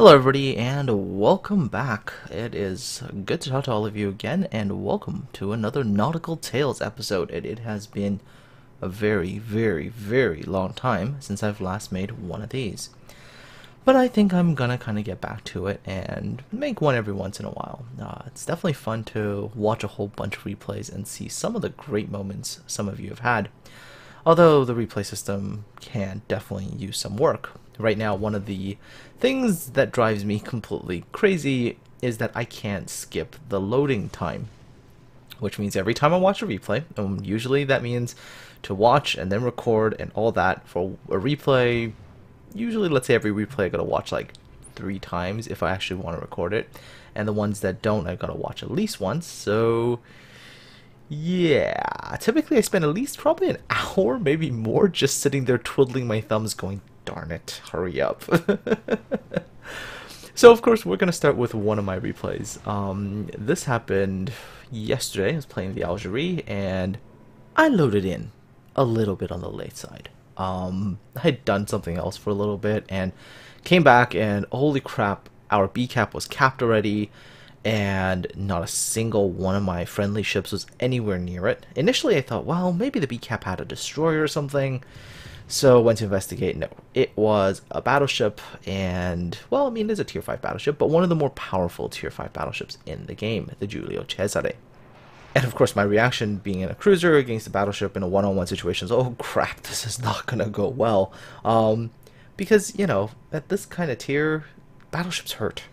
Hello everybody and welcome back. It is good to talk to all of you again and welcome to another Nautical Tales episode. It has been a very long time since I've last made one of these. But I think I'm gonna kind of get back to it and make one every once in a while. It's definitely fun to watch a whole bunch of replays and see some of the great moments some of you have had. Although the replay system can definitely use some work. Right now, one of the things that drives me completely crazy is that I can't skip the loading time. Which means every time I watch a replay, usually that means to watch and then record and all that for a replay. Usually, let's say every replay I gotta watch like 3 times if I actually want to record it. And the ones that don't, I gotta watch at least once, so... yeah, typically I spend at least probably an hour, maybe more, just sitting there twiddling my thumbs going, darn it, hurry up. So of course we're going to start with one of my replays. This happened yesterday. I was playing the Algerie and I loaded in a little bit on the late side. I had done something else for a little bit and came back and holy crap, our B cap was capped already. And not a single one of my friendly ships was anywhere near it. Initially I thought, well, maybe the B-cap had a destroyer or something. So went to investigate. No, it was a battleship and, well, I mean, it's a tier 5 battleship, but one of the more powerful tier 5 battleships in the game, the Giulio Cesare. And of course my reaction being in a cruiser against a battleship in a one-on-one situation is, oh crap, this is not gonna go well. Because, you know, at this kind of tier, battleships hurt.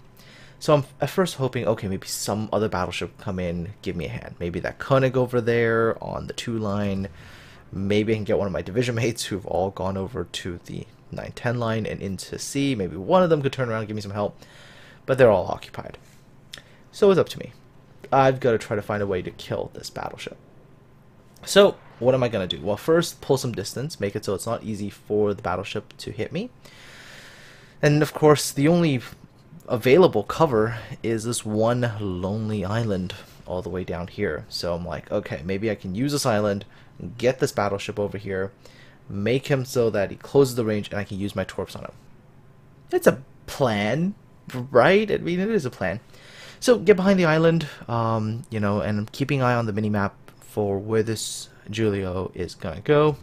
So I'm at first hoping, okay, maybe some other battleship come in, give me a hand. Maybe that Koenig over there on the 2 line. Maybe I can get one of my division mates who've all gone over to the 9-10 line and into C. Maybe one of them could turn around and give me some help. But they're all occupied. So it's up to me. I've got to try to find a way to kill this battleship. So what am I going to do? Well, first, pull some distance. Make it so it's not easy for the battleship to hit me. And of course, the only available cover is this one lonely island all the way down here. So I'm like, okay, maybe I can use this island, get this battleship over here, make him so that he closes the range and I can use my torps on him. It's a plan, right? I mean, it is a plan. So get behind the island, you know, and I'm keeping an eye on the mini-map for where this Giulio is gonna go.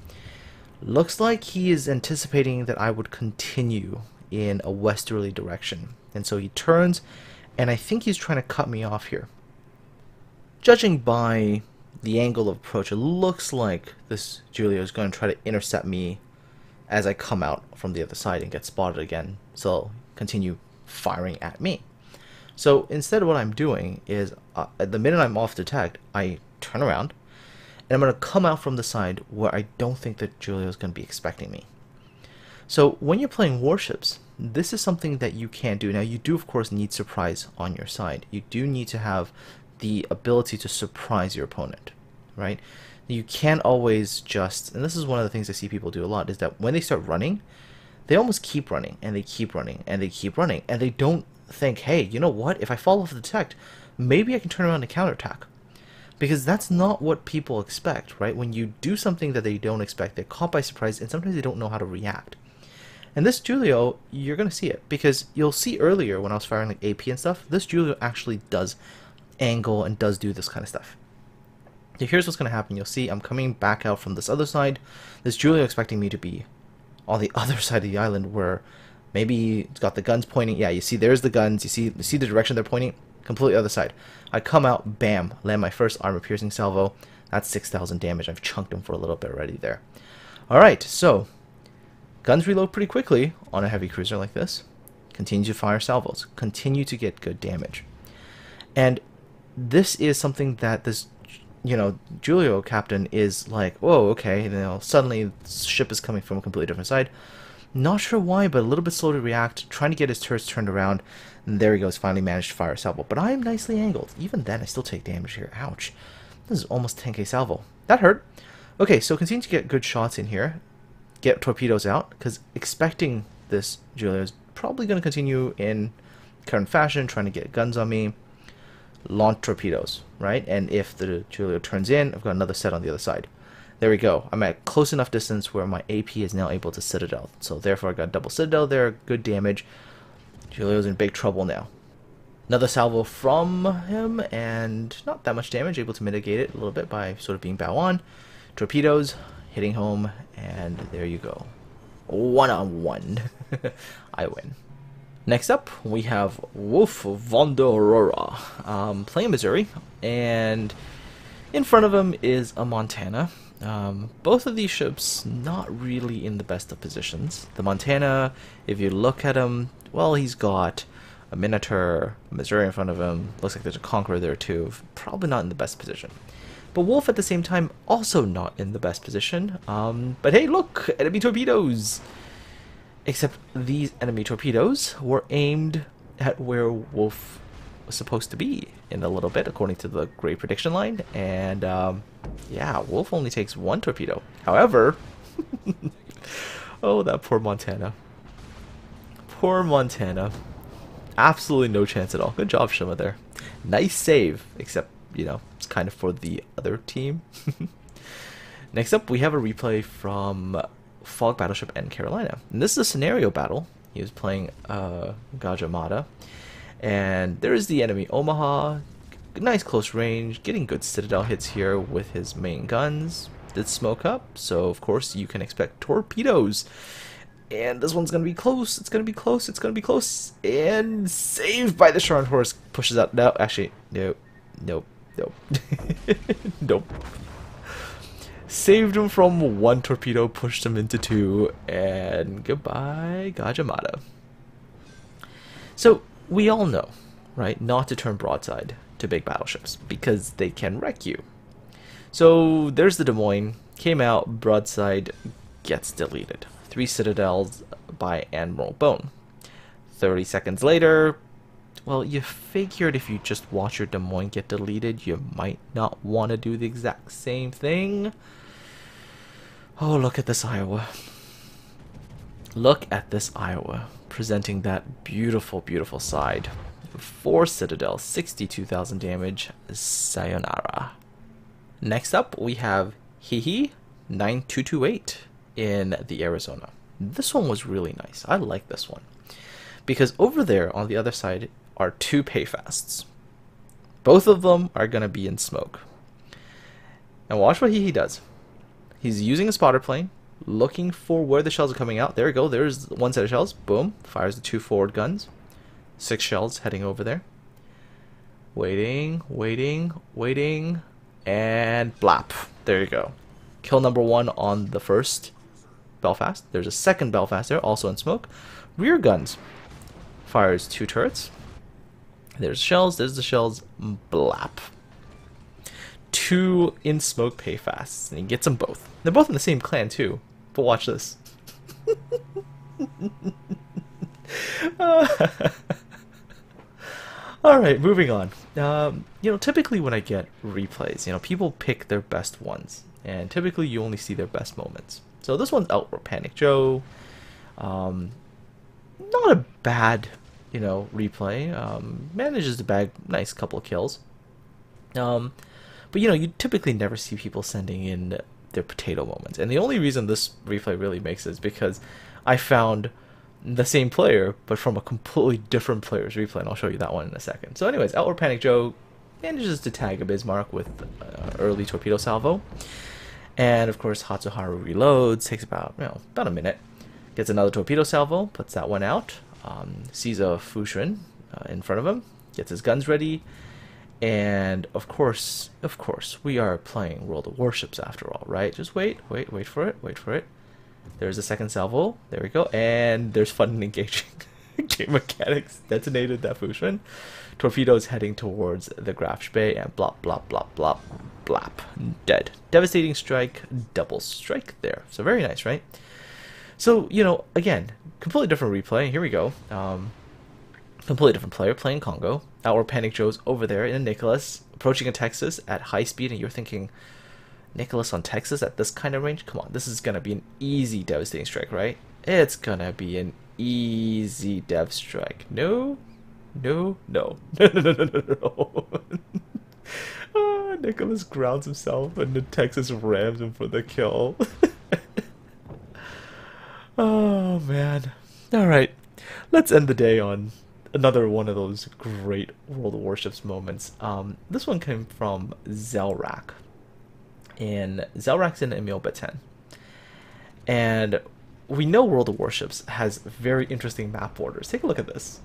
Looks like he is anticipating that I would continue in a westerly direction. And so he turns, and I think he's trying to cut me off here. Judging by the angle of approach, it looks like this Giulio is going to try to intercept me as I come out from the other side and get spotted again. So continue firing at me. So instead what I'm doing is, the minute I'm off detect, I turn around, and I'm going to come out from the side where I don't think that Giulio is going to be expecting me. So when you're playing Warships, this is something that you can do. Now you do of course need surprise on your side. You do need to have the ability to surprise your opponent, right? You can't always just, and this is one of the things I see people do a lot, is that when they start running, they almost keep running and they keep running and they keep running and they don't think, hey, you know what, if I fall off the detect, maybe I can turn around and counterattack. Because that's not what people expect, right? When you do something that they don't expect, they're caught by surprise and sometimes they don't know how to react. And this Giulio, you're going to see it, because you'll see earlier when I was firing like AP and stuff, this Giulio actually does angle and does do this kind of stuff. So here's what's going to happen. You'll see I'm coming back out from this other side. This Giulio expecting me to be on the other side of the island where maybe it's got the guns pointing. Yeah, you see there's the guns. You see the direction they're pointing? Completely other side. I come out, bam, land my first armor-piercing salvo. That's 6,000 damage. I've chunked him for a little bit already there. Alright, so guns reload pretty quickly on a heavy cruiser like this. Continue to fire salvos. Continue to get good damage. And this is something that this, you know, Giulio captain is like, whoa, okay, you know, suddenly the ship is coming from a completely different side. Not sure why, but a little bit slow to react, trying to get his turrets turned around, and there he goes, finally managed to fire a salvo. But I am nicely angled. Even then, I still take damage here. Ouch. This is almost 10k salvo. That hurt. Okay, so continue to get good shots in here. Get torpedoes out, because expecting this Giulio is probably going to continue in current fashion, trying to get guns on me. Launch torpedoes, right? And if the Giulio turns in, I've got another set on the other side. There we go. I'm at close enough distance where my AP is now able to citadel. So therefore I got double citadel there, good damage. Julio's in big trouble now. Another salvo from him, and not that much damage, able to mitigate it a little bit by sort of being bow on. Torpedoes, hitting home, and there you go. 1-on-1. I win. Next up, we have Wolf von der Aurora, playing Missouri, and in front of him is a Montana. Both of these ships not really in the best of positions. The Montana, if you look at him, well, he's got a Minotaur, a Missouri in front of him. Looks like there's a Conqueror there too. Probably not in the best position. But Wolf at the same time also not in the best position. But hey, look, enemy torpedoes. Except these enemy torpedoes were aimed at where Wolf was supposed to be in a little bit, according to the great prediction line. And yeah, Wolf only takes one torpedo. However, oh, that poor Montana. Poor Montana. Absolutely no chance at all. Good job, Shima, there. Nice save, except, you know, it's kind of for the other team. Next up, we have a replay from Fog Battleship and Carolina. And this is a scenario battle. He was playing Gajamada. And there is the enemy Omaha. Nice close range. Getting good Citadel hits here with his main guns. Did smoke up, so of course you can expect torpedoes. And this one's going to be close. It's going to be close. It's going to be close. And saved by the Charmed Horse. Pushes out. No, actually, no. Nope. Nope. Nope. Saved him from one torpedo, pushed him into two, and goodbye, Gajamada. So, we all know, right, not to turn broadside to big battleships, because they can wreck you. So, there's the Des Moines. Came out, broadside, gets deleted. 3 Citadels by Admiral Bone. 30 seconds later, well, you figured if you just watch your Des Moines get deleted, you might not want to do the exact same thing. Oh, look at this Iowa. Look at this Iowa, presenting that beautiful, beautiful side. 4 Citadels, 62,000 damage, sayonara. Next up, we have Hihi 9228 in the Arizona. This one was really nice. I like this one. Because over there, on the other side, are 2 payfasts. Both of them are going to be in smoke. And watch what he does. He's using a spotter plane, looking for where the shells are coming out. There we go. There's one set of shells. Boom. Fires the 2 forward guns. 6 shells heading over there. Waiting, waiting, waiting. And blap. There you go. Kill number 1 on the first Belfast. There's a second Belfast there, also in smoke. Rear guns. Fires 2 turrets. There's shells. There's the shells. Blap. 2 in smoke payfasts, and he gets them both. They're both in the same clan too. But watch this. Alright, moving on. You know, typically when I get replays, you know, people pick their best ones. And typically you only see their best moments. So this one's Outward Panic Joe. Not a bad, you know, replay. Manages to bag nice couple of kills. But, you know, you typically never see people sending in their potato moments. And the only reason this replay really makes it is because I found the same player, but from a completely different player's replay, and I'll show you that one in a second. So anyways, Outward Panic Joe manages to tag a Bismarck with early torpedo salvo. And, of course, Hatsuharu reloads, takes about, you know, about a minute. Gets another torpedo salvo, puts that one out. Sees a Fushun in front of him, gets his guns ready. And of course, we are playing World of Warships after all, right? Just wait for it. There's a second salvo. There we go. And there's fun and engaging. Game mechanics detonated that Fushun. Torpedoes heading towards the Graf Bay, and blop, blop, blop, blop, blap. Dead. Devastating strike, double strike there. So very nice, right? So, you know, again, completely different replay. Here we go. Completely different player playing Congo. Outward Panic Joe's over there in a Nicholas, approaching a Texas at high speed, and you're thinking, Nicholas on Texas at this kind of range? Come on, this is going to be an easy devastating strike, right? It's going to be an easy dev strike. No. Nicholas grounds himself, and the Texas rams him for the kill. Oh, man. Alright. let's end the day on another one of those great World of Warships moments. This one came from Zelrak, and Zelrak's in Emil Beten. And we know World of Warships has very interesting map borders. Take a look at this.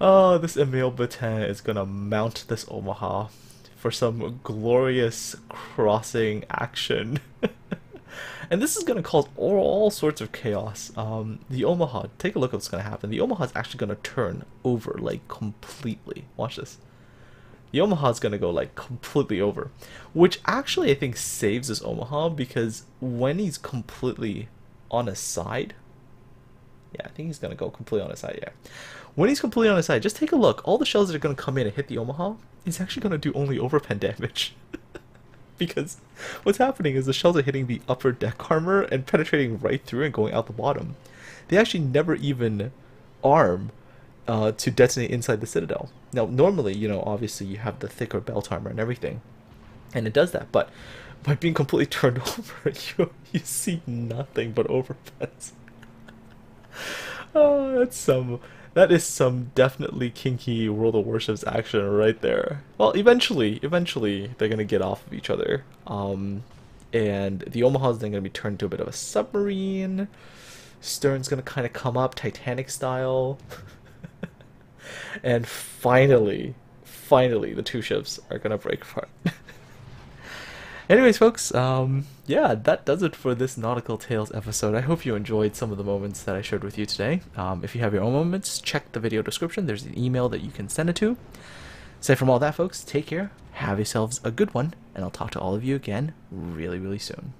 Oh, this Emil Beten is gonna mount this Omaha for some glorious crossing action. And this is gonna cause all sorts of chaos. The Omaha, take a look at what's gonna happen. The Omaha is actually gonna turn over, like, completely. Watch this. The Omaha is gonna go, like, completely over. Which actually, I think, saves this Omaha, because when he's completely on his side... Yeah, I think he's gonna go completely on his side, yeah. When he's completely on his side, just take a look. All the shells that are gonna come in and hit the Omaha, is actually gonna do only overpen damage. Because what's happening is the shells are hitting the upper deck armor and penetrating right through and going out the bottom. They actually never even arm to detonate inside the citadel. Now, normally, you know, obviously you have the thicker belt armor and everything, and it does that, but by being completely turned over, you see nothing but overpens. Oh, that is some definitely kinky World of Warships action right there. Well, eventually they're gonna get off of each other. And the Omaha's then gonna be turned into a bit of a submarine. Stern's gonna kind of come up Titanic style. And finally, the two ships are gonna break apart. Anyways, folks, yeah, that does it for this Nautical Tales episode. I hope you enjoyed some of the moments that I shared with you today. If you have your own moments, check the video description. There's an email that you can send it to. Aside from all that, folks, take care, have yourselves a good one, and I'll talk to all of you again really, really soon.